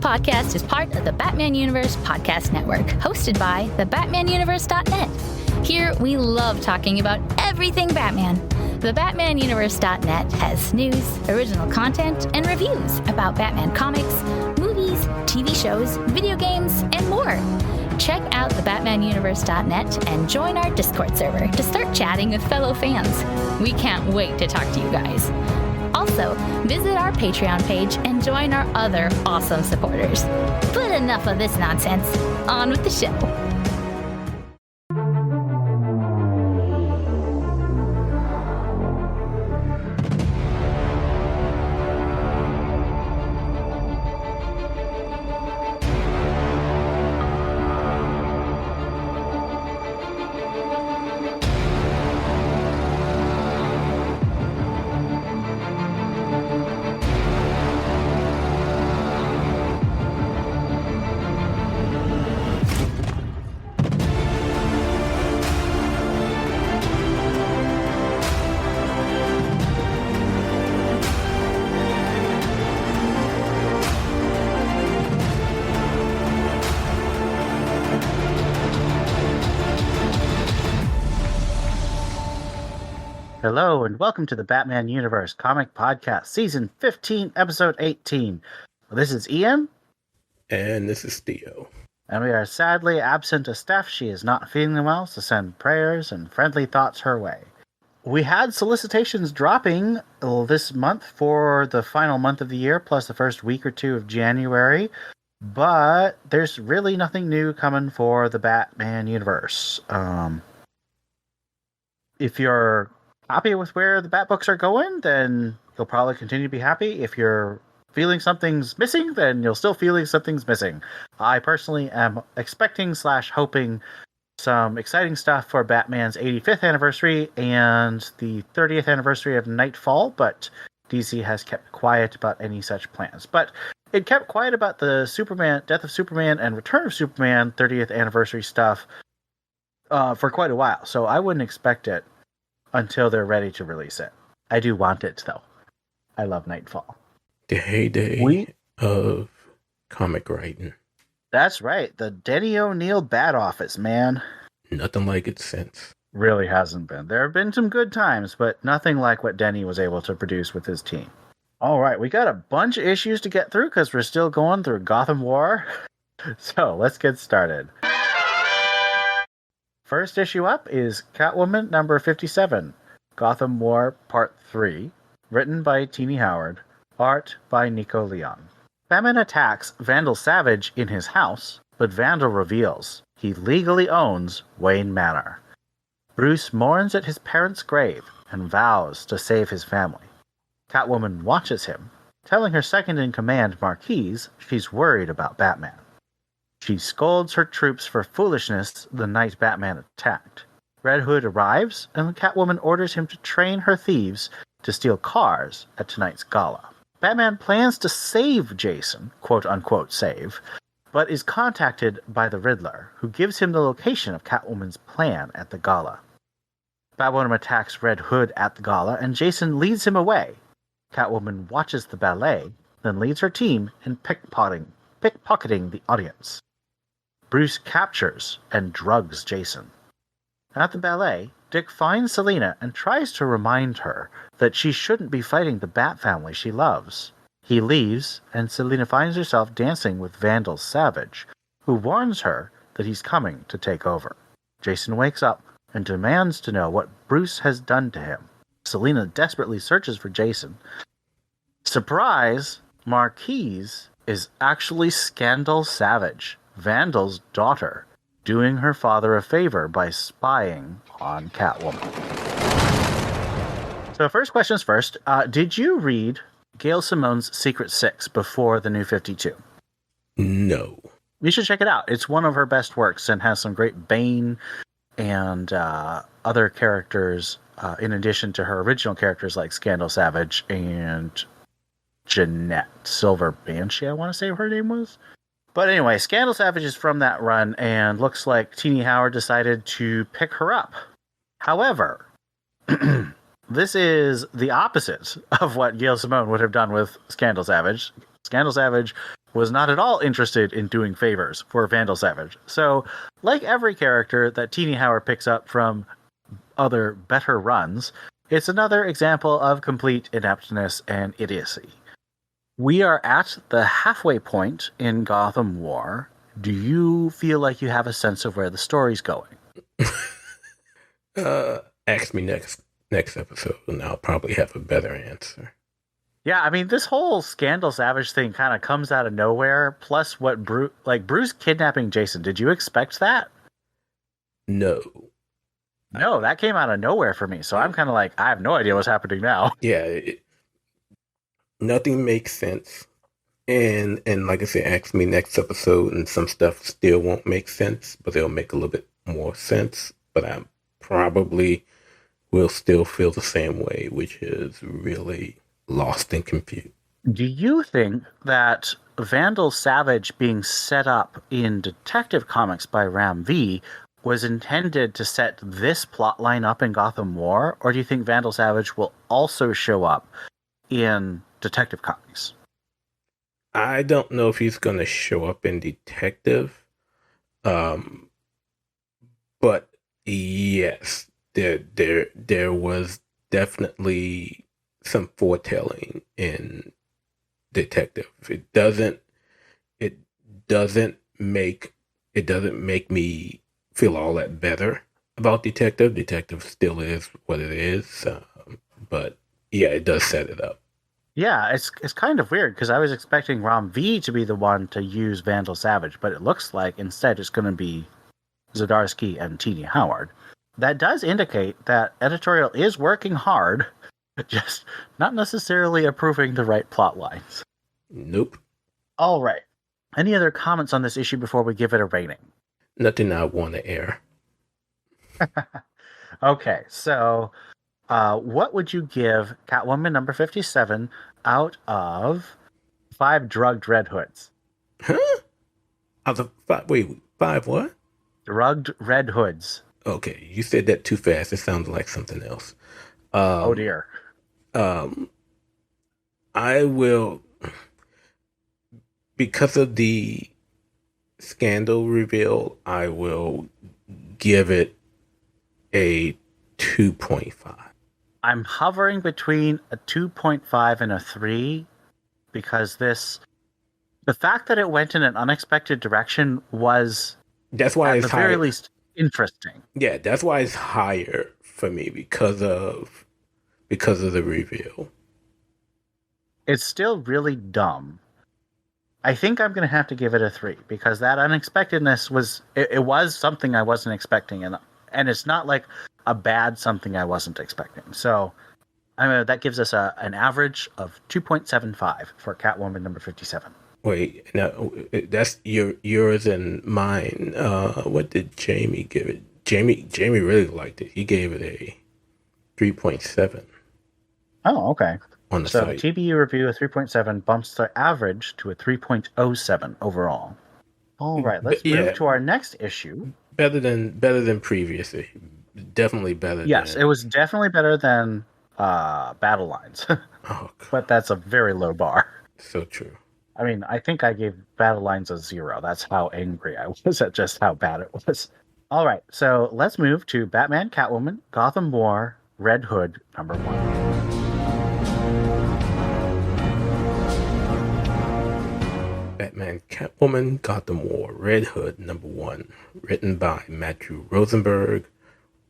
podcast is part of the Batman Universe Podcast Network, hosted by the BatmanUniverse.net. Here, we love talking about everything Batman. The BatmanUniverse.net has news, original content, and reviews about Batman comics, movies, TV shows, video games, and more. Check out the BatmanUniverse.net and join our Discord server to start chatting with fellow fans. We can't wait to talk to you guys. Also, visit our Patreon page and join our other awesome supporters. But enough of this nonsense. On with the show. Hello, and welcome to the Batman Universe Comic Podcast, Season 15, Episode 18. This is Ian. And this is Theo. And we are sadly absent of Steph. She is not feeling well, so send prayers and friendly thoughts her way. We had solicitations dropping this month for the final month of the year, plus the first week or two of January. But there's really nothing new coming for the Batman Universe. If you're happy with where the Bat books are going, then you'll probably continue to be happy. If you're feeling something's missing, then you'll still feeling something's missing. I personally am expecting / hoping some exciting stuff for Batman's 85th anniversary and the 30th anniversary of Nightfall, but DC has kept quiet about any such plans. But it kept quiet about the Superman, Death of Superman and Return of Superman 30th anniversary stuff for quite a while, so I wouldn't expect it until they're ready to release it. I do want it, though. I love Nightfall. The heyday of comic writing. That's right. The Denny O'Neil Bat Office, man. Nothing like it since. Really hasn't been. There have been some good times, but nothing like what Denny was able to produce with his team. All right, we got a bunch of issues to get through because we're still going through Gotham War. So let's get started. First issue up is Catwoman number 57, Gotham War Part 3, written by Tini Howard, art by Nico Leon. Batman attacks Vandal Savage in his house, but Vandal reveals he legally owns Wayne Manor. Bruce mourns at his parents' grave and vows to save his family. Catwoman watches him, telling her second-in-command Marquise she's worried about Batman. She scolds her troops for foolishness the night Batman attacked. Red Hood arrives, and Catwoman orders him to train her thieves to steal cars at tonight's gala. Batman plans to save Jason, quote-unquote save, but is contacted by the Riddler, who gives him the location of Catwoman's plan at the gala. Batwoman attacks Red Hood at the gala, and Jason leads him away. Catwoman watches the ballet, then leads her team in pickpocketing the audience. Bruce captures and drugs Jason. At the ballet, Dick finds Selina and tries to remind her that she shouldn't be fighting the Bat family she loves. He leaves, and Selina finds herself dancing with Vandal Savage, who warns her that he's coming to take over. Jason wakes up and demands to know what Bruce has done to him. Selina desperately searches for Jason. Surprise! Marquise is actually Scandal Savage, Vandal's daughter, doing her father a favor by spying on Catwoman. So first questions first. Did you read Gail Simone's Secret Six before the New 52? No. You should check it out. It's one of her best works and has some great Bane and other characters in addition to her original characters like Scandal Savage and Jeanette Silver Banshee, I want to say her name was. But anyway, Scandal Savage is from that run, and looks like Tini Howard decided to pick her up. However, this is the opposite of what Gail Simone would have done with Scandal Savage. Scandal Savage was not at all interested in doing favors for Vandal Savage. So, like every character that Teeny Howard picks up from other better runs, it's another example of complete ineptness and idiocy. We are at the halfway point in Gotham War. Do you feel like you have a sense of where the story's going? Ask me next episode, and I'll probably have a better answer. Yeah, I mean, this whole Scandal Savage thing kind of comes out of nowhere. Plus, what Bruce kidnapping Jason. Did you expect that? No. No, that came out of nowhere for me. So I'm kind of like, I have no idea what's happening now. Yeah, nothing makes sense. And like I said, ask me next episode, and some stuff still won't make sense, but it'll make a little bit more sense. But I probably will still feel the same way, which is really lost and confused. Do you think that Vandal Savage being set up in Detective Comics by Ram V was intended to set this plot line up in Gotham War, or do you think Vandal Savage will also show up in Detective Comics? I don't know if he's going to show up in Detective, but yes, there was definitely some foretelling in Detective. It doesn't make me feel all that better about Detective. Detective still is what it is, but yeah, it does set it up. Yeah, it's kind of weird because I was expecting Ram V to be the one to use Vandal Savage, but it looks like instead it's going to be Zdarsky and Teeny Howard. That does indicate that editorial is working hard, just not necessarily approving the right plot lines. Nope. All right. Any other comments on this issue before we give it a rating? Nothing I want to air. Okay, so what would you give Catwoman number 57 out of 5 drugged Red Hoods? Huh? Out of 5? Wait, 5 what? Drugged Red Hoods. Okay, you said that too fast. It sounded like something else. Oh dear. I will, because of the scandal reveal, I will give it a 2.5. I'm hovering between a 2.5 and a 3 because the fact that it went in an unexpected direction was, that's why at it's the very higher. least, interesting. Yeah, that's why it's higher for me because of the reveal. It's still really dumb. I think I'm going to have to give it a 3 because that unexpectedness was something I wasn't expecting, and it's not like a bad something I wasn't expecting. So that gives us an average of 2.75 for Catwoman number 57. Wait, no, that's yours and mine. What did Jamie give it? Jamie really liked it. He gave it a 3.7. Oh, okay. On the so site. TBU review of 3.7 bumps the average to a 3.07 overall. All right, let's move to our next issue. Better than previously. Definitely better. Yes, it was definitely better than Battle Lines. Oh, but that's a very low bar. So true. I mean, I think I gave Battle Lines a 0. That's how angry I was at just how bad it was. All right, so let's move to Batman, Catwoman, Gotham War, Red Hood, number 1. Batman, Catwoman, Gotham War, Red Hood, number 1. Written by Matthew Rosenberg,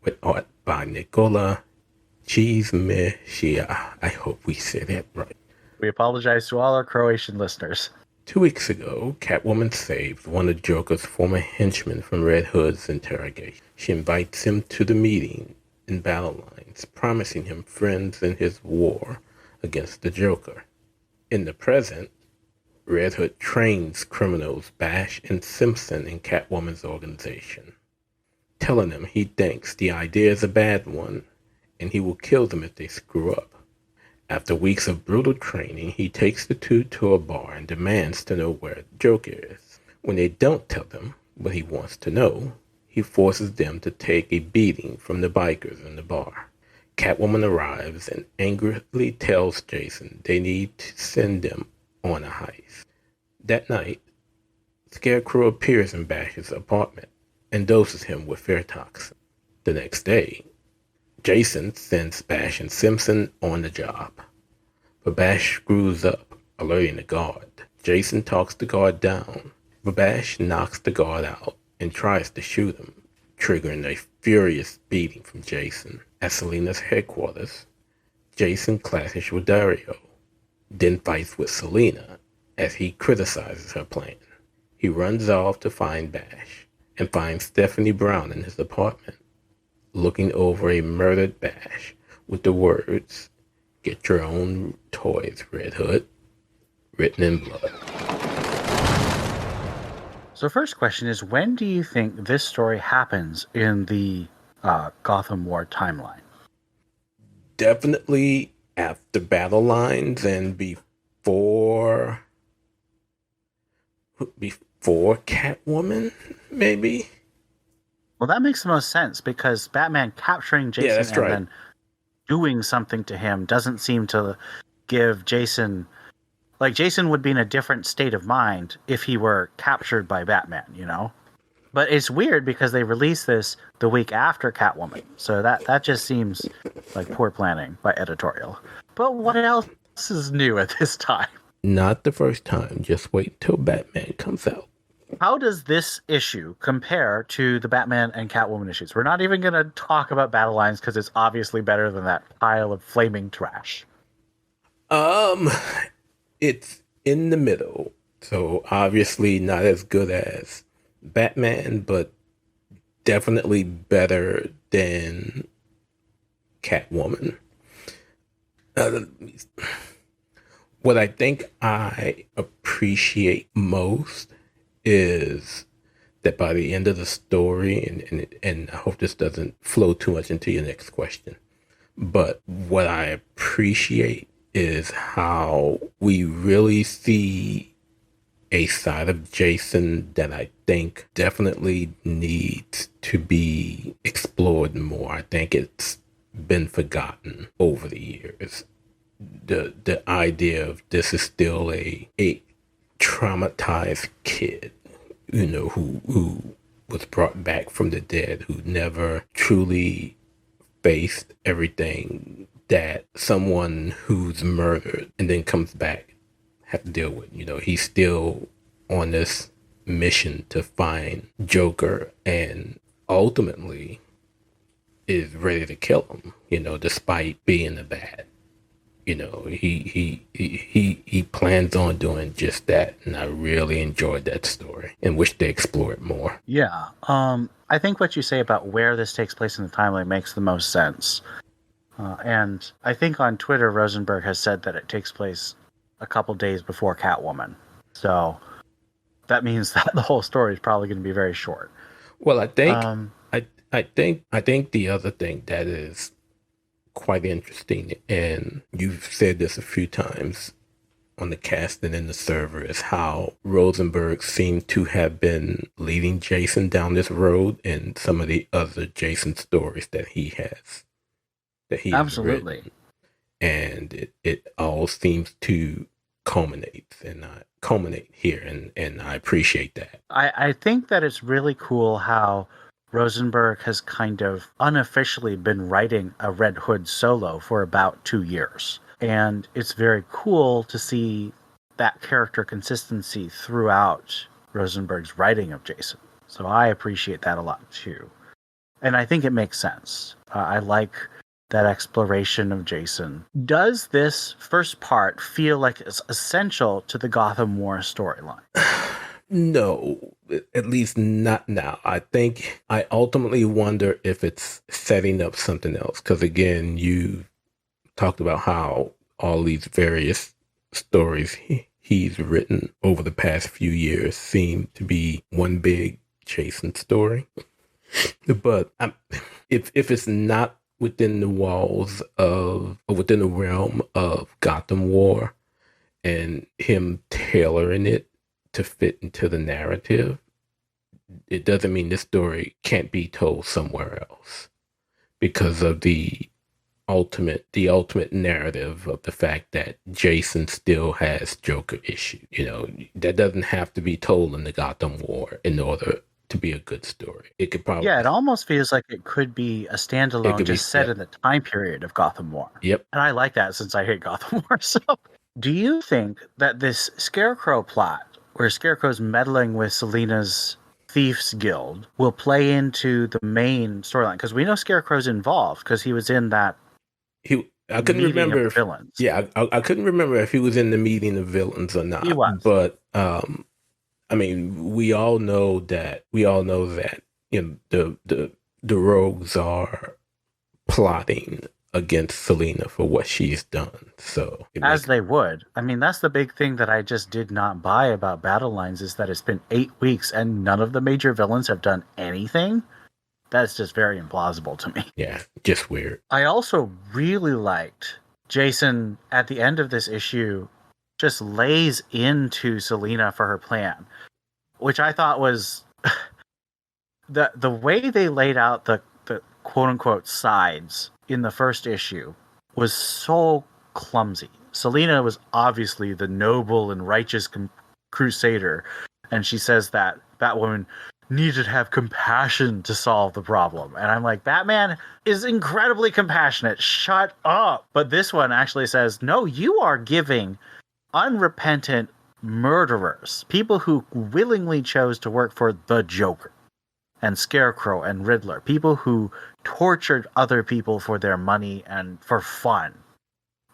with art by Nikola Cizmechia. I hope we said that right. We apologize to all our Croatian listeners. 2 weeks ago, Catwoman saved one of Joker's former henchmen from Red Hood's interrogation. She invites him to the meeting in Battle Lines, promising him friends in his war against the Joker. In the present, Red Hood trains criminals Bash and Simpson in Catwoman's organization, telling them he thinks the idea is a bad one and he will kill them if they screw up. After weeks of brutal training, he takes the two to a bar and demands to know where the Joker is. When they don't tell him what he wants to know, he forces them to take a beating from the bikers in the bar. Catwoman arrives and angrily tells Jason they need to send them on a heist. That night, Scarecrow appears in Bash's apartment and doses him with fear toxin. The next day, Jason sends Bash and Simpson on the job. But Bash screws up, alerting the guard. Jason talks the guard down, but Bash knocks the guard out and tries to shoot him, triggering a furious beating from Jason. At Selina's headquarters, Jason clashes with Dario, then fights with Selina as he criticizes her plan. He runs off to find Bash and finds Stephanie Brown in his apartment, looking over a murdered Bash with the words, "Get your own toys, Red Hood," written in blood. So first question is, when do you think this story happens in the Gotham War timeline? Definitely after battle lines and before Catwoman, maybe? Well, that makes the most sense because Batman capturing Jason and then doing something to him doesn't seem to give Jason... Like, Jason would be in a different state of mind if he were captured by Batman, you know? But it's weird because they released this the week after Catwoman. So that just seems like poor planning by editorial. But what else is new at this time? Not the first time. Just wait till Batman comes out. How does this issue compare to the Batman and Catwoman issues? We're not even going to talk about battle lines because it's obviously better than that pile of flaming trash. It's in the middle. So obviously not as good as Batman, but definitely better than Catwoman. What I think I appreciate most is that by the end of the story, and I hope this doesn't flow too much into your next question, but what I appreciate is how we really see a side of Jason that I think definitely needs to be explored more. I think it's been forgotten over the years. The idea of this is still a traumatized kid, you know, who was brought back from the dead, who never truly faced everything that someone who's murdered and then comes back have to deal with. You know, he's still on this mission to find Joker and ultimately is ready to kill him, you know, despite being a bad. You know, he plans on doing just that, and I really enjoyed that story and wish they explored more. Yeah, I think what you say about where this takes place in the timeline makes the most sense. And I think on Twitter, Rosenberg has said that it takes place a couple days before Catwoman. So that means that the whole story is probably going to be very short. Well, I think the other thing that is quite interesting, and you've said this a few times on the cast and in the server, is how Rosenberg seemed to have been leading Jason down this road in some of the other Jason stories that he has. Absolutely. Written. And it all seems to culminate here, and I appreciate that. I think that it's really cool how Rosenberg has kind of unofficially been writing a Red Hood solo for about 2 years. And it's very cool to see that character consistency throughout Rosenberg's writing of Jason. So I appreciate that a lot too. And I think it makes sense. I like that exploration of Jason. Does this first part feel like it's essential to the Gotham War storyline? No, at least not now. I think I ultimately wonder if it's setting up something else. Because again, you talked about how all these various stories he's written over the past few years seem to be one big Jason story. But if it's not within the walls of, or within the realm of Gotham War, and him tailoring it to fit into the narrative, it doesn't mean this story can't be told somewhere else because of the the ultimate narrative of the fact that Jason still has Joker issue. That doesn't have to be told in the Gotham War in order to be a good story. It could probably it almost feels like it could be a standalone, just set in the time period of Gotham War. Yep. And I like that since I hate Gotham War. So, do you think that this Scarecrow plot, where Scarecrow's meddling with Selina's Thieves Guild, will play into the main storyline? Because we know Scarecrow's involved because he was in that. I couldn't remember villains. Yeah, I couldn't remember if he was in the meeting of villains or not. He was, but I mean, we all know that the rogues are plotting against Selina for what she's done. So they would. I mean, that's the big thing that I just did not buy about Battle Lines, is that it's been 8 weeks and none of the major villains have done anything. That's just very implausible to me. Yeah, just weird. I also really liked Jason at the end of this issue just lays into Selina for her plan, which I thought was the way they laid out the quote unquote sides in the first issue was so clumsy. Selina was obviously the noble and righteous crusader, and she says that Batwoman needed to have compassion to solve the problem. And I'm like, Batman is incredibly compassionate. Shut up. But this one actually says, no, you are giving unrepentant murderers, people who willingly chose to work for the Joker and Scarecrow and Riddler, people who tortured other people for their money and for fun.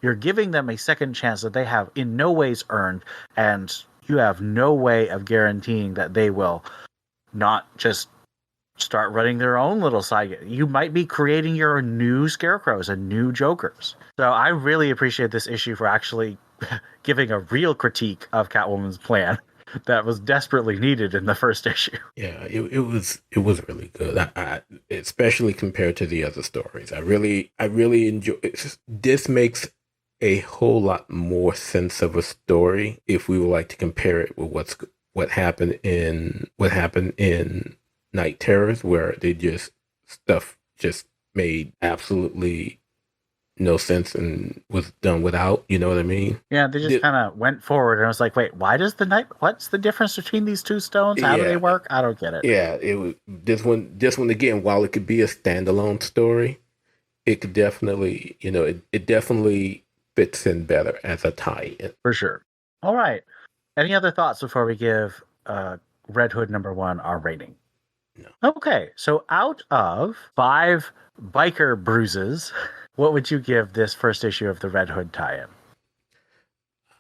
You're giving them a second chance that they have in no ways earned, and you have no way of guaranteeing that they will not just start running their own little side. You might be creating your new Scarecrows and new Jokers. So I really appreciate this issue for actually giving a real critique of Catwoman's plan that was desperately needed in the first issue. Yeah, it was really good. I especially compared to the other stories. I really enjoy it. This makes a whole lot more sense of a story if we would like to compare it with what happened in Night Terrors, where stuff just made absolutely no sense and was done without, you know what I mean? Yeah, they just kind of went forward and I was like, wait, what's the difference between these two stones? How do they work? I don't get it. Yeah, it was this one again, while it could be a standalone story, it could definitely, it definitely fits in better as a tie-in. For sure. All right. Any other thoughts before we give Red Hood #1 our rating? No. Okay, so out of 5 biker bruises, what would you give this first issue of the Red Hood tie-in?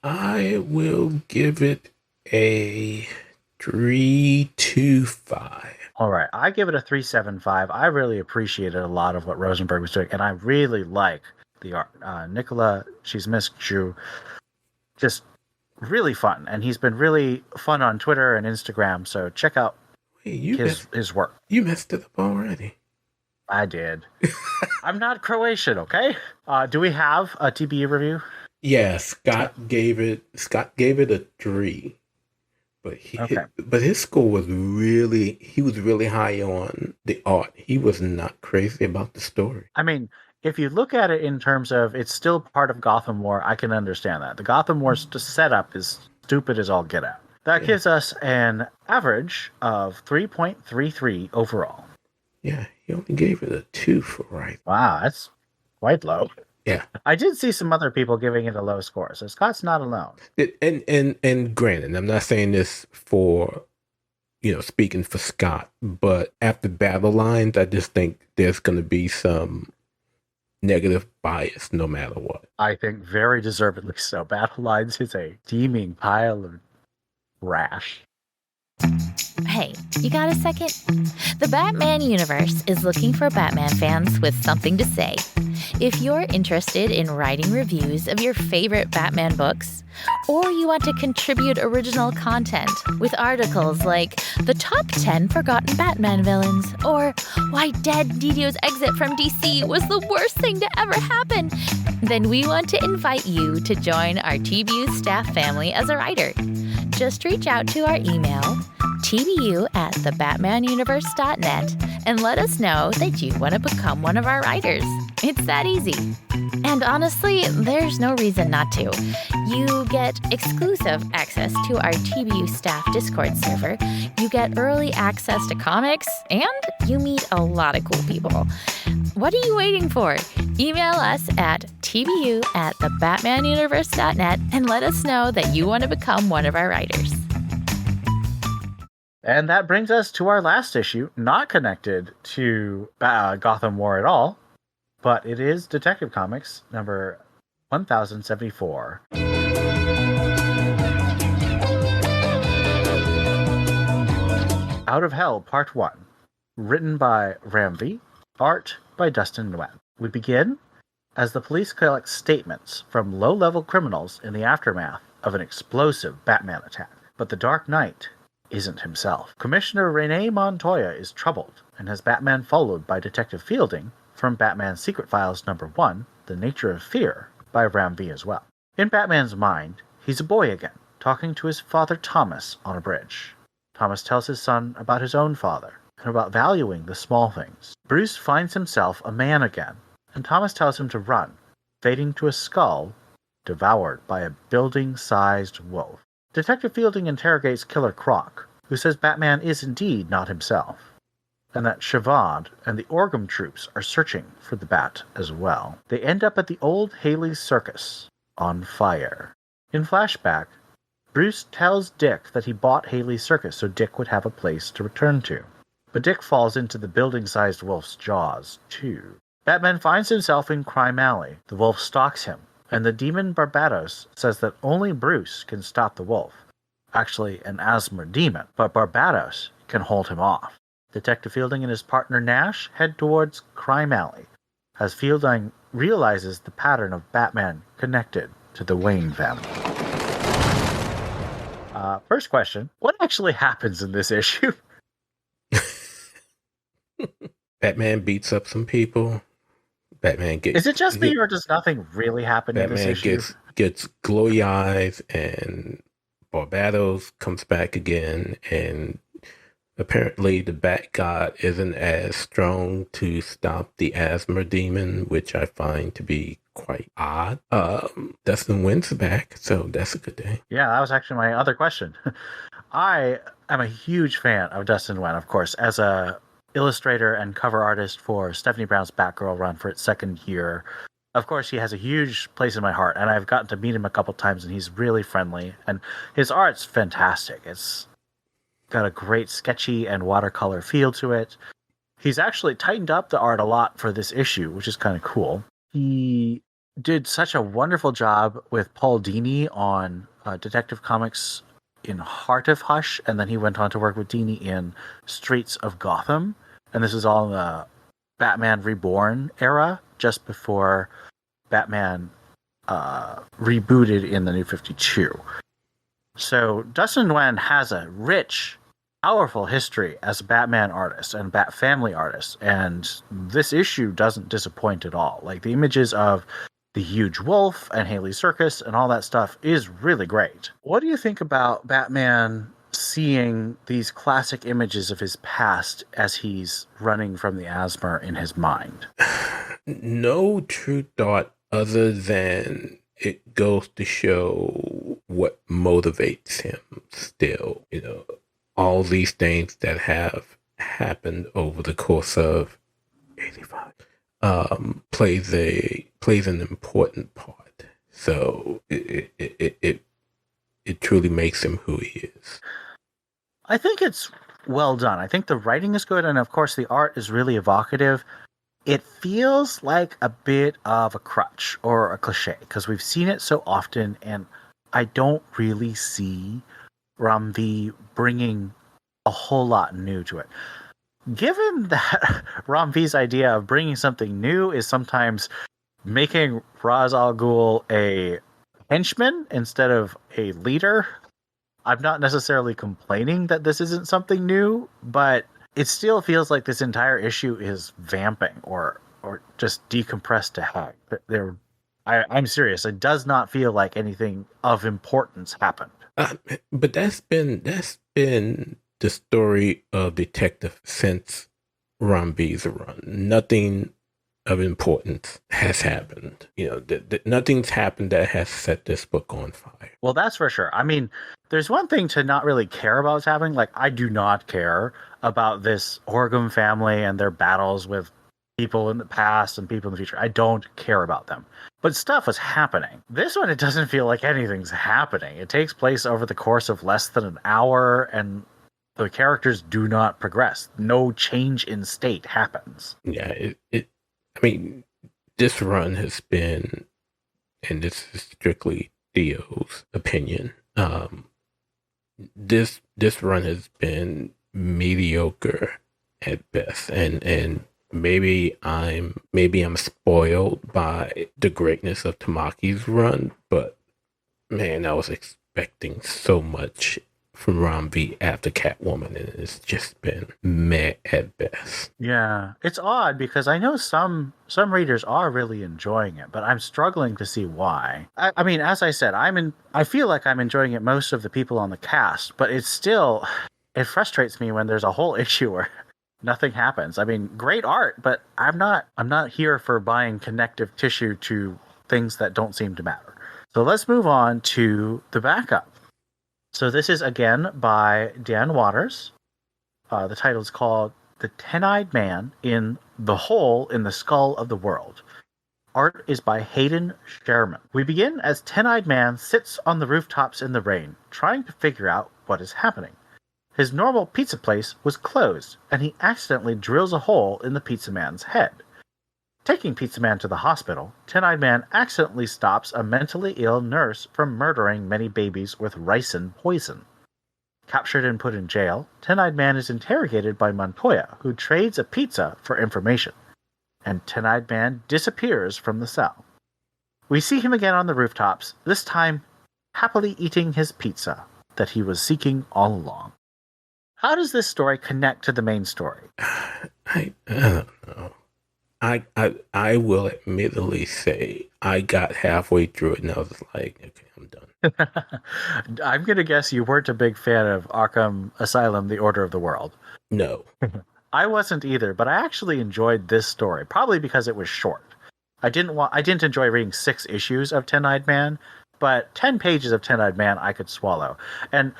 I will give it a 3.25. All right, I give it a 3.75. I really appreciated a lot of what Rosenberg was doing, and I really like the art. Nicola Chismiscu, just really fun, and he's been really fun on Twitter and Instagram, so check out his work. You messed it up already. I did. I'm not Croatian, okay? Do we have a TBU review? Yeah, Scott gave it a 3. But his score was really high on the art. He was not crazy about the story. I mean, if you look at it in terms of it's still part of Gotham War, I can understand that. The Gotham War setup is stupid as all get out. That gives us an average of 3.33 overall. Yeah, he only gave it a 2 for right. Wow, that's quite low. Yeah. I did see some other people giving it a low score, so Scott's not alone. And granted, I'm not saying this for, speaking for Scott, but after Battle Lines, I just think there's going to be some negative bias no matter what. I think very deservedly so. Battle Lines is a teeming pile of trash. Hey, you got a second? The Batman universe is looking for Batman fans with something to say. If you're interested in writing reviews of your favorite Batman books, or you want to contribute original content with articles like the top 10 forgotten Batman villains, or why Dead Didio's exit from DC was the worst thing to ever happen, then we want to invite you to join our TBU staff family as a writer. Just reach out to our email, tbu@thebatmanuniverse.net, and let us know that you want to become one of our writers. It's that easy. And honestly, there's no reason not to. You get exclusive access to our TBU staff Discord server, you get early access to comics, and you meet a lot of cool people. What are you waiting for? Email us at tbu@thebatmanuniverse.net and let us know that you want to become one of our writers. And that brings us to our last issue, not connected to Gotham War at all, but it is Detective Comics number 1074. Out of Hell, Part 1. Written by Ramvi, art by Dustin Nguyen. We begin as the police collect statements from low-level criminals in the aftermath of an explosive Batman attack. But the Dark Knight isn't himself. Commissioner Rene Montoya is troubled and has Batman followed by Detective Fielding from Batman Secret Files number 1, The Nature of Fear, by Ramvi as well. In Batman's mind, he's a boy again, talking to his father Thomas on a bridge. Thomas tells his son about his own father and about valuing the small things. Bruce finds himself a man again, and Thomas tells him to run, fading to a skull devoured by a building-sized wolf. Detective Fielding interrogates Killer Croc, who says Batman is indeed not himself, and that Sivad and the Orgum troops are searching for the Bat as well. They end up at the old Haley's Circus, on fire. In flashback, Bruce tells Dick that he bought Haley's Circus so Dick would have a place to return to. But Dick falls into the building-sized wolf's jaws, too. Batman finds himself in Crime Alley. The wolf stalks him, and the demon Barbados says that only Bruce can stop the wolf. Actually, an Asthma demon, but Barbados can hold him off. Detective Fielding and his partner Nash head towards Crime Alley, as Fielding realizes the pattern of Batman connected to the Wayne family. First question, what actually happens in this issue? Batman beats up some people. Batman gets... Is it just me, or does nothing really happen in this issue? Batman gets glowy eyes, and Barbados comes back again, and apparently the Bat God isn't as strong to stop the asthma demon, which I find to be quite odd. Dustin Nguyen's back, so that's a good thing. Yeah, that was actually my other question. I am a huge fan of Dustin Nguyen, of course, as a illustrator and cover artist for Stephanie Brown's Batgirl run for its second year. Of course, he has a huge place in my heart, and I've gotten to meet him a couple times, and he's really friendly, and his art's fantastic. It's got a great sketchy and watercolor feel to it. He's actually tightened up the art a lot for this issue, which is kind of cool. He did such a wonderful job with Paul Dini on Detective Comics in Heart of Hush, and then he went on to work with Dini in Streets of Gotham, and this is all in the Batman Reborn era, just before Batman rebooted in the New 52. So Dustin Nguyen has a rich, powerful history as a Batman artist and Bat Family artist, and this issue doesn't disappoint at all. Like, the images of the huge wolf and Haley's Circus and all that stuff is really great. What do you think about Batman seeing these classic images of his past as he's running from the asthma in his mind? No true thought other than it goes to show what motivates him still. You know, all these things that have happened over the course of 85 plays an important part. So it truly makes him who he is. I think it's well done. I think the writing is good, and of course the art is really evocative. It feels like a bit of a crutch or a cliche, because we've seen it so often, and I don't really see Ramvi bringing a whole lot new to it. Given that Ramvi's idea of bringing something new is sometimes making Ra's al Ghul a henchman instead of a leader, I'm not necessarily complaining that this isn't something new, but it still feels like this entire issue is vamping or just decompressed to heck. I'm serious. It does not feel like anything of importance happened. But that's been the story of Detective since Ramvi's run. Nothing of importance has happened. Nothing's happened that has set this book on fire. Well, that's for sure. I mean, there's one thing to not really care about what's happening. Like, I do not care about this Orgum family and their battles with people in the past and people in the future. I don't care about them. But stuff was happening. This one, it doesn't feel like anything's happening. It takes place over the course of less than an hour, and the characters do not progress. No change in state happens. Yeah, I mean, this run has been, and this is strictly Theo's opinion, this run has been mediocre at best, and maybe I'm spoiled by the greatness of Tamaki's run, but man, I was expecting so much from Rom V after Catwoman, and it's just been meh at best. Yeah, it's odd because I know some readers are really enjoying it, but I'm struggling to see why. I mean, as I said, I feel like I'm enjoying it most of the people on the cast, but it frustrates me when there's a whole issue where nothing happens. I mean, great art, but I'm not here for buying connective tissue to things that don't seem to matter. So let's move on to the backup. So this is again by Dan Waters. The title is called The Ten-Eyed Man in the Hole in the Skull of the World. Art is by Hayden Sherman. We begin as Ten-Eyed Man sits on the rooftops in the rain, trying to figure out what is happening. His normal pizza place was closed, and he accidentally drills a hole in the pizza man's head. Taking Pizza Man to the hospital, Ten-Eyed Man accidentally stops a mentally ill nurse from murdering many babies with ricin poison. Captured and put in jail, Ten-Eyed Man is interrogated by Montoya, who trades a pizza for information, and Ten-Eyed Man disappears from the cell. We see him again on the rooftops, this time happily eating his pizza that he was seeking all along. How does this story connect to the main story? I don't know. I will admittedly say I got halfway through it and I was like, okay, I'm done. I'm going to guess you weren't a big fan of Arkham Asylum, The Order of the World. No. I wasn't either, but I actually enjoyed this story, probably because it was short. I didn't enjoy reading 6 issues of Ten-Eyed Man, but 10 pages of Ten-Eyed Man I could swallow. And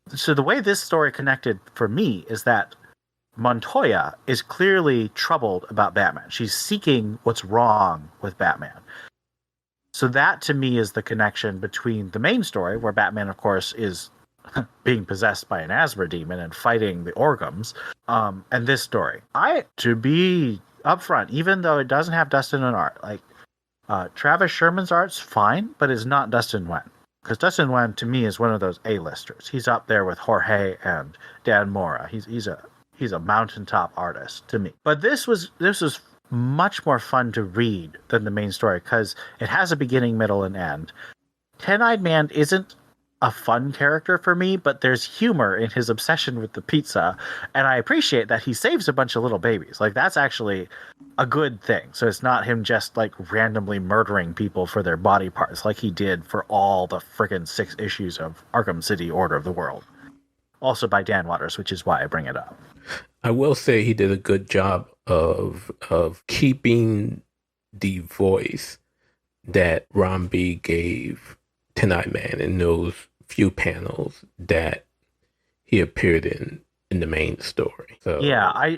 so the way this story connected for me is that Montoya is clearly troubled about Batman. She's seeking what's wrong with Batman. So that, to me, is the connection between the main story, where Batman, of course, is being possessed by an asthma demon and fighting the Orgums, and this story. To be upfront, even though it doesn't have Dustin and art, Travis Sherman's art's fine, but it's not Dustin Nguyen. Because Dustin Nguyen, to me, is one of those A-listers. He's up there with Jorge and Dan Mora. He's a mountaintop artist to me. But this was much more fun to read than the main story because it has a beginning, middle, and end. Ten-Eyed Man isn't a fun character for me, but there's humor in his obsession with the pizza, and I appreciate that he saves a bunch of little babies. That's actually a good thing. So it's not him just randomly murdering people for their body parts like he did for all the friggin' 6 issues of Arkham City Order of the World. Also by Dan Waters, which is why I bring it up. I will say he did a good job of keeping the voice that Ron B gave Ten-Eyed Man in those few panels that he appeared in the main story. So yeah,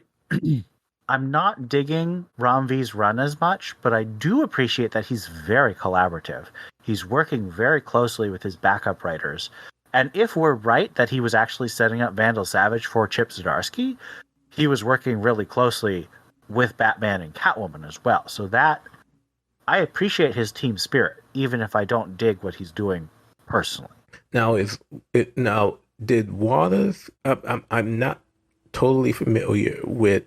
I'm not digging Ron V's run as much, but I do appreciate that he's very collaborative. He's working very closely with his backup writers. And if we're right that he was actually setting up Vandal Savage for Chip Zdarsky, he was working really closely with Batman and Catwoman as well. So that, I appreciate his team spirit, even if I don't dig what he's doing personally. Now, did Waters, I'm not totally familiar with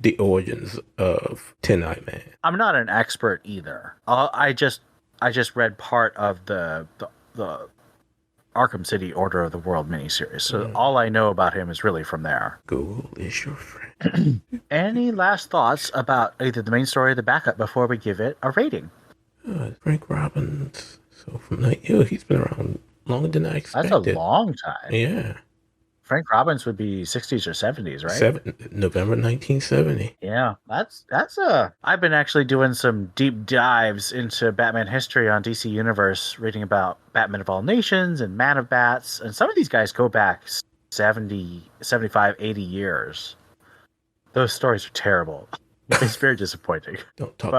the origins of Ten-Eyed Man. I'm not an expert either. I just read part of the Arkham City Order of the World miniseries. So all I know about him is really from there. Google is your friend. Any last thoughts about either the main story or the backup before we give it a rating? Frank Robbins. So from he's been around longer than I expected. That's a long time. Yeah. Frank Robbins would be 60s or 70s, right? November 1970. Yeah, I've been actually doing some deep dives into Batman history on DC Universe, reading about Batman of All Nations and Man of Bats, and some of these guys go back 70, 75, 80 years. Those stories are terrible. It's very disappointing. Don't talk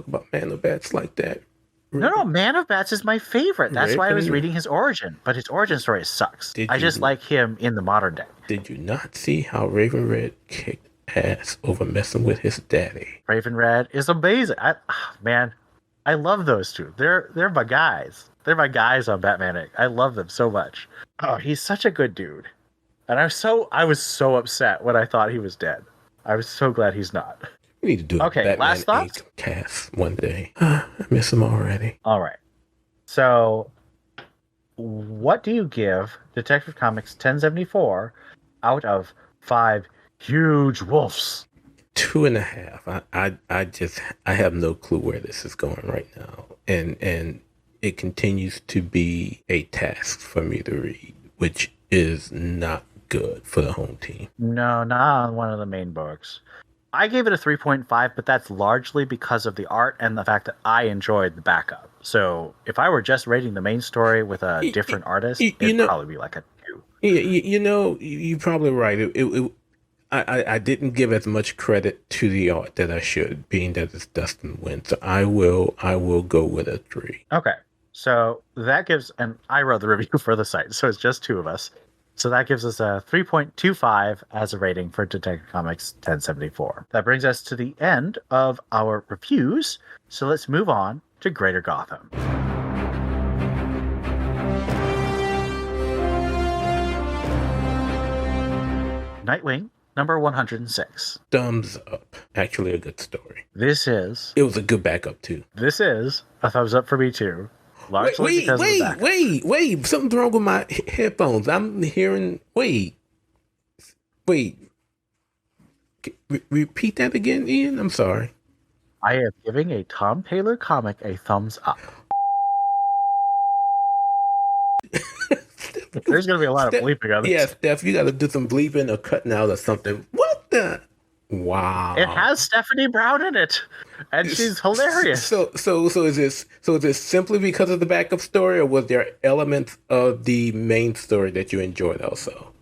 about Man of Bats like that. No, Man of Bats is my favorite. That's why I was Raven? reading his origin, but his origin story sucks. Did I you- just like him in the modern day. Did you not see how Raven Red kicked ass over messing with his daddy? Raven Red is amazing. I love those two. They're my guys. They're my guys on Batman Inc. I love them so much. Oh, he's such a good dude. And I was so upset when I thought he was dead. I was so glad he's not. We need to do a Okay, Batman last thoughts? Inc. cast one day. I miss him already. All right. So, what do you give Detective Comics 1074 out of 5 huge wolves? 2.5. I have no clue where this is going right now, and it continues to be a task for me to read, which is not good for the home team. No, not on one of the main books. I gave it a 3.5, but that's largely because of the art and the fact that I enjoyed the backup. So if I were just rating the main story with a different artist, it'd probably be like a 2. You're probably right. I didn't give as much credit to the art that I should, being that it's Dustin Nguyen. So I will go with a 3. Okay. So that gives, and I wrote the review for the site, so it's just 2 of us. So that gives us a 3.25 as a rating for Detective Comics 1074. That brings us to the end of our reviews. So let's move on to Greater Gotham. Nightwing, number 106. Thumbs up. Actually, a good story. It was a good backup too. This is a thumbs up for me too. Largely because of the backup. Wait. Something's wrong with my headphones. I'm hearing. Wait. Repeat that again, Ian. I'm sorry. I am giving a Tom Taylor comic a thumbs up. There's going to be a lot of bleeping on this. Yeah, Steph, you got to do some bleeping or cutting out or something. What the? Wow. It has Stephanie Brown in it, and she's hilarious. So is this simply because of the backup story, or was there elements of the main story that you enjoyed also?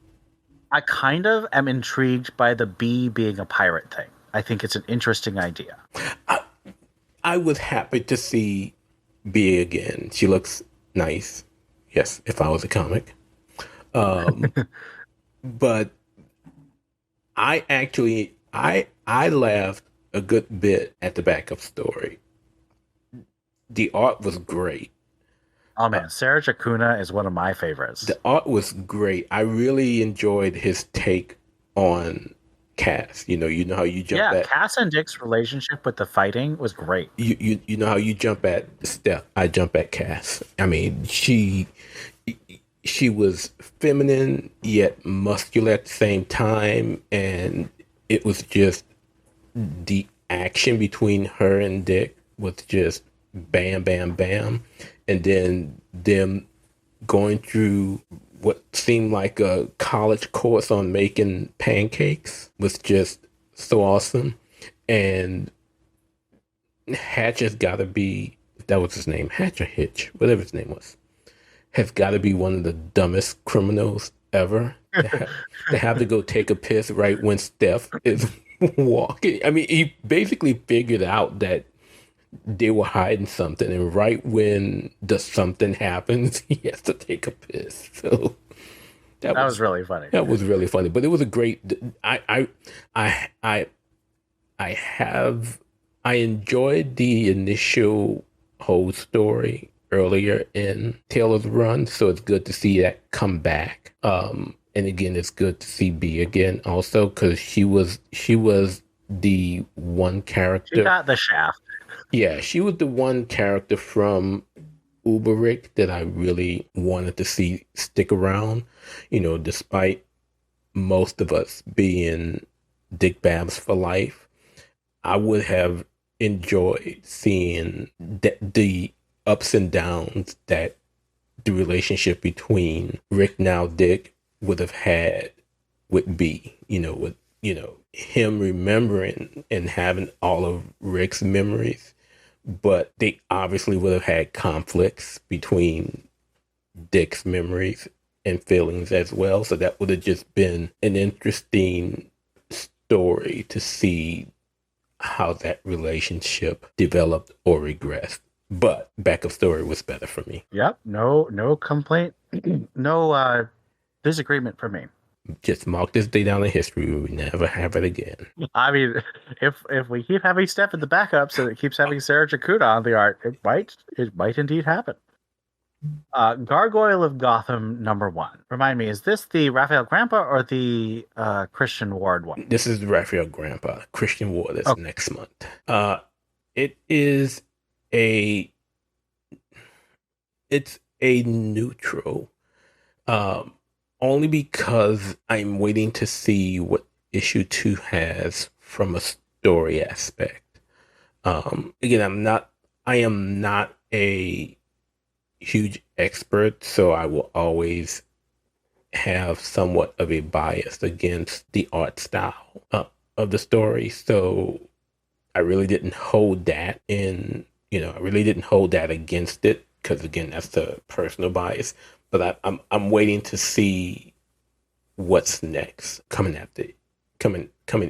I kind of am intrigued by the bee being a pirate thing. I think it's an interesting idea. I was happy to see Bee again. She looks nice. Yes, if I was a comic. But I actually I laughed a good bit at the backup story. The art was great. Oh man, Sarah Jacuna is one of my favorites. The art was great. I really enjoyed his take on Cass. You know how you jump at Cass and Dick's relationship with the fighting was great. You know how you jump at Steph. I jump at Cass. I mean, she was feminine yet muscular at the same time, and it was just the action between her and Dick was just bam, bam, bam. And then them going through what seemed like a college course on making pancakes was just so awesome. And Hatch has got to be, that was his name, Hatch or Hitch, whatever his name was, has got to be one of the dumbest criminals ever to have to go take a piss right when Steph is walking. I mean, he basically figured out that they were hiding something, and right when the something happens, he has to take a piss. So that was really funny. That was really funny, but it was a great. I enjoyed the initial whole story earlier in Taylor's run, so it's good to see that come back. And again, it's good to see Bee again also, because she was the one character. She got the shaft. Yeah, she was the one character from Uberic that I really wanted to see stick around. You know, despite most of us being Dick Babs for life, I would have enjoyed seeing the ups and downs that the relationship between Rick, now Dick, would have had with B, with, him remembering and having all of Rick's memories, but they obviously would have had conflicts between Dick's memories and feelings as well. So that would have just been an interesting story to see how that relationship developed or regressed. But backup story was better for me. Yep. No complaint. No disagreement for me. Just mark this day down in history. We never have it again. I mean, if we keep having Steph in the backups and it keeps having Sarah Jakuda on the art, it might indeed happen. Gargoyle of Gotham #1. Remind me, is this the Raphael Grandpa or the Christian Ward one? This is Raphael Grandpa. Christian Ward is next month. It is it's a neutral. Only because I'm waiting to see what issue 2 has from a story aspect. Again, I am not a huge expert, so I will always have somewhat of a bias against the art style of the story. So I really didn't hold that I really didn't hold that against it, because again, that's the personal bias. But I'm waiting to see what's next coming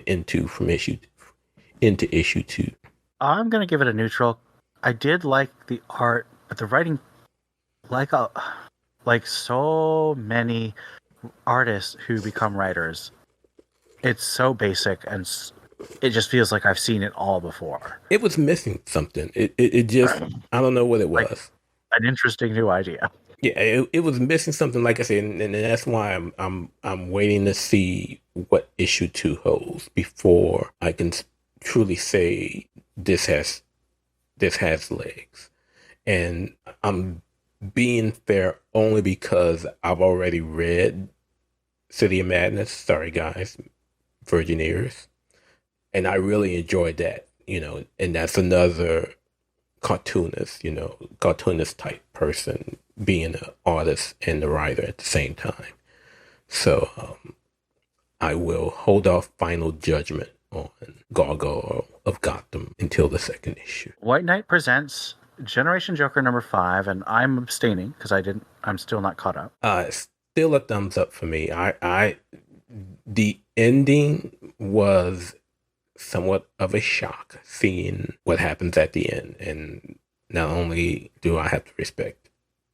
into issue 2. I'm gonna give it a neutral. I did like the art, but the writing, like so many artists who become writers, it's so basic and it just feels like I've seen it all before. It was missing something. It just, I don't know what it was. Like, an interesting new idea. Yeah, it was missing something, like I said, and that's why I'm waiting to see what issue 2 holds before I can truly say this has legs. And I'm being fair only because I've already read City of Madness. Sorry guys, Virgin Ears, and I really enjoyed that. And that's another cartoonist type person being an artist and the writer at the same time. So I will hold off final judgment on Gargoyle of Gotham until the second issue. White Knight presents Generation Joker #5, and I'm abstaining because I'm still not caught up. Still a thumbs up for me. The ending was somewhat of a shock, seeing what happens at the end. And not only do I have to respect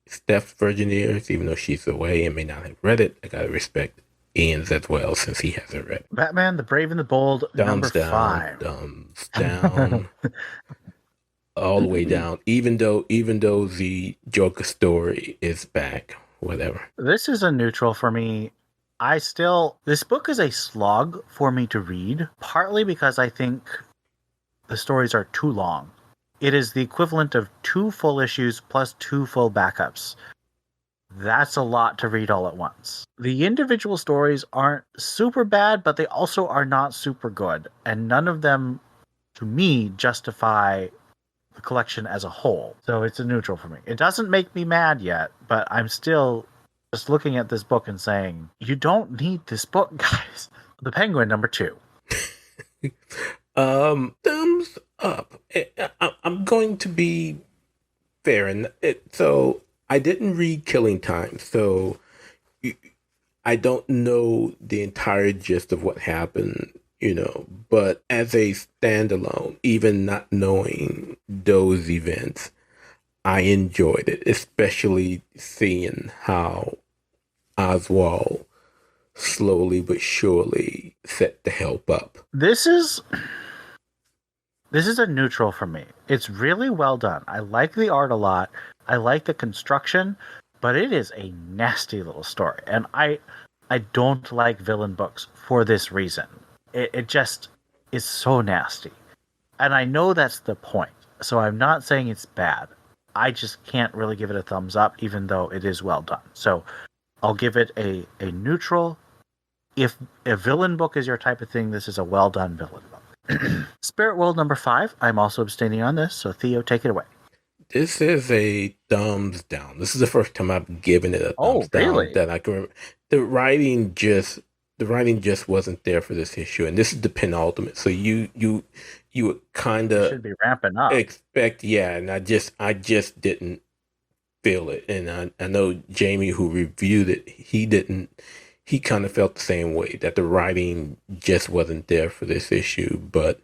Steph's Virgin Ears, even though she's away and may not have read it, I gotta respect Ian's as well, since he hasn't read it. Batman the Brave and the Bold #5. Thumbs down. All the way down. Even though the Joker story is back, whatever. This is a neutral for me. This book is a slog for me to read, partly because I think the stories are too long. It is the equivalent of 2 full issues plus 2 full backups. That's a lot to read all at once. The individual stories aren't super bad, but they also are not super good. And none of them, to me, justify the collection as a whole. So it's a neutral for me. It doesn't make me mad yet, but I'm still just looking at this book and saying, you don't need this book, guys. The Penguin #2. Thumbs up. I'm going to be fair in it. So I didn't read Killing Time, so I don't know the entire gist of what happened, but as a standalone, even not knowing those events, I enjoyed it, especially seeing how Oswald slowly but surely set the help up. This is a neutral for me. It's really well done. I like the art a lot. I like the construction, but it is a nasty little story. And I don't like villain books for this reason. It just is so nasty. And I know that's the point. So I'm not saying it's bad. I just can't really give it a thumbs up, even though it is well done. So I'll give it a neutral. If a villain book is your type of thing, this is a well done villain book. Spirit World #5. I'm also abstaining on this, so Theo, take it away. This is a thumbs down. This is the first time I've given it a thumbs down really? that I can remember. The writing just wasn't there for this issue, and this is the penultimate. So you would kind You of should be ramping up. expect, yeah. And I just didn't feel it, and I know Jamie, who reviewed it, he didn't. He kind of felt the same way, that the writing just wasn't there for this issue. But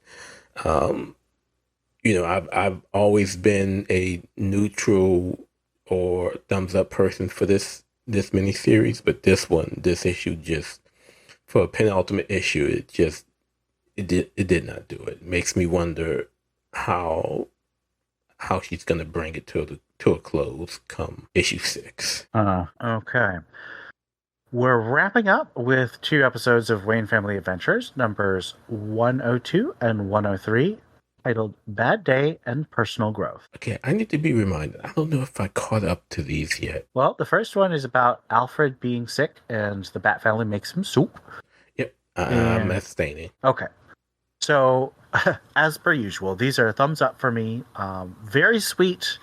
I've always been a neutral or thumbs up person for this miniseries, but this issue, just for a penultimate issue, it did not do it. It makes me wonder how she's gonna bring it to a close come issue 6. Okay. We're wrapping up with 2 episodes of Wayne Family Adventures, numbers 102 and 103, titled Bad Day and Personal Growth. Okay, I need to be reminded. I don't know if I caught up to these yet. Well, the first one is about Alfred being sick, and the Bat family makes him soup. Yep, I'm abstaining. Okay. So, as per usual, these are thumbs up for me. Very sweet.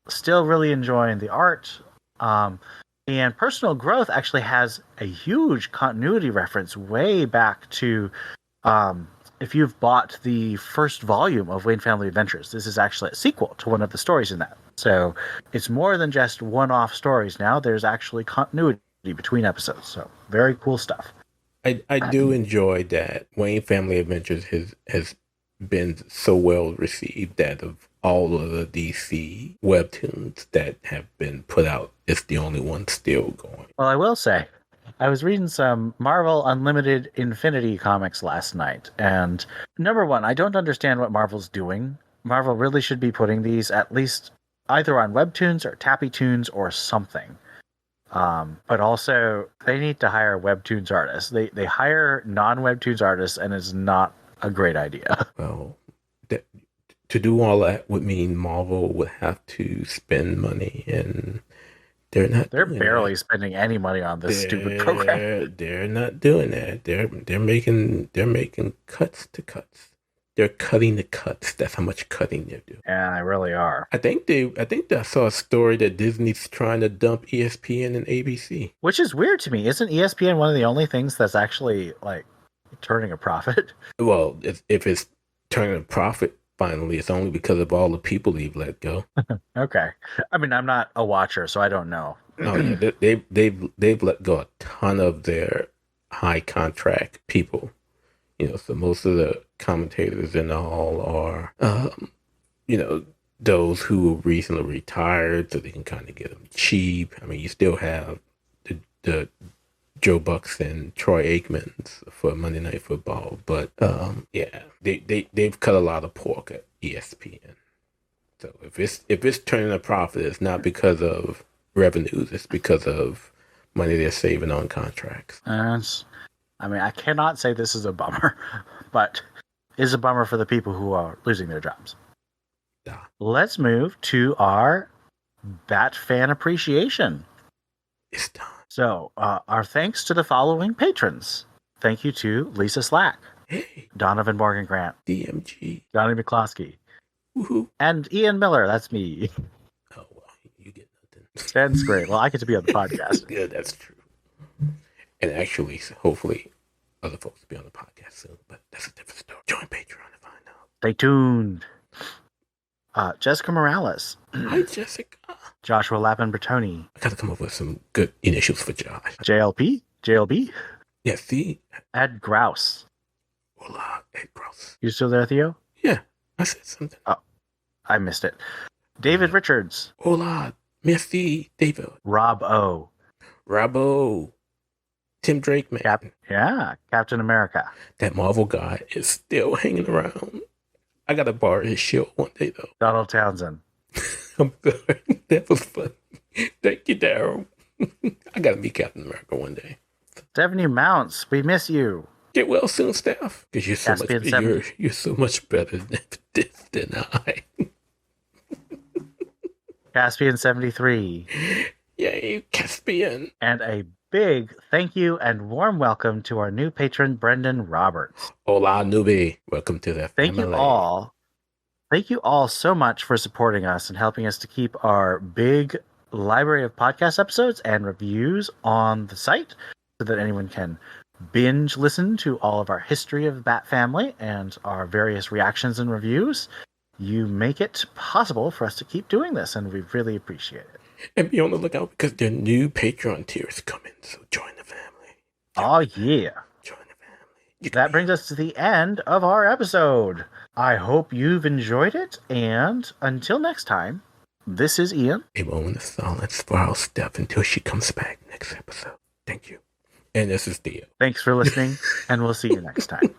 Still really enjoying the art. And Personal Growth actually has a huge continuity reference way back to, if you've bought the first volume of Wayne Family Adventures, this is actually a sequel to one of the stories in that. So it's more than just one-off stories now. There's actually continuity between episodes. So very cool stuff. I do enjoy that Wayne Family Adventures has been so well received that of all of the DC webtoons that have been put out, it's the only one still going. Well, I will say, I was reading some Marvel Unlimited Infinity comics last night, and number one, I don't understand what Marvel's doing. Marvel really should be putting these at least either on webtoons or Tappy Toons or something. But also, they need to hire webtoons artists. They hire non-webtoons artists, and it's not a great idea. Well, to do all that would mean Marvel would have to spend money, and they're not. They're barely spending any money on this stupid program. They're not doing that. They're making cuts to cuts. They're cutting the cuts. That's how much cutting they do. Yeah, they really are. I think I saw a story that Disney's trying to dump ESPN and ABC. Which is weird to me. Isn't ESPN one of the only things that's actually like turning a profit? Well, if it's turning a profit, finally, it's only because of all the people they've let go. Okay. I mean, I'm not a watcher, so I don't know. Oh yeah, they've let go a ton of their high contract people. So most of the commentators and all are, those who recently retired, so they can kind of get them cheap. I mean, you still have the Joe Bucks and Troy Aikmans for Monday Night Football, but yeah, they've cut a lot of pork at ESPN. So if it's turning a profit, it's not because of revenues; it's because of money they're saving on contracts. I mean, I cannot say this is a bummer, but it's a bummer for the people who are losing their jobs. Yeah. Let's move to our Bat fan appreciation. It's done. So, our thanks to the following patrons. Thank you to Lisa Slack, Hey, Donovan Morgan Grant, DMG, Johnny McCloskey, woohoo! and Ian Miller. That's me. Oh well, you get nothing. That's great. Well, I get to be on the podcast. Yeah, that's true. And actually, hopefully, other folks will be on the podcast soon. But that's a different story. Join Patreon to find out. Stay tuned. Jessica Morales. Hi, Jessica. Joshua Lappin Bertoni. I gotta come up with some good initials for Josh. JLP. JLB. Yeah, see? Ed Grouse. Hola, Ed Gross. You still there, Theo? Yeah, I said something. Oh, I missed it. David Richards. Hola, merci, David. Rob O. Robbo. Tim Drake, man. Captain America. That Marvel guy is still hanging around. I gotta borrow his shield one day, though. Donald Townsend. I'm sorry. That was fun. Thank you, Daryl. I gotta meet Captain America one day. Stephanie Mounts. We miss you. Get well soon, Steph. Because you're so much better than I. Caspian 73. Yay, Caspian. And a big thank you and warm welcome to our new patron, Brendan Roberts. Hola, newbie. Welcome to the family. Thank you all Thank you all so much for supporting us and helping us to keep our big library of podcast episodes and reviews on the site so that anyone can binge listen to all of our history of the Bat family and our various reactions and reviews. You make it possible for us to keep doing this, and we really appreciate it. And be on the lookout because there are new Patreon tiers coming, so join the family. Oh, yeah. Join the family. That brings us to the end of our episode. I hope you've enjoyed it, and until next time, this is Ian. A moment of silence for our Steph until she comes back next episode. Thank you. And this is Theo. Thanks for listening, and we'll see you next time.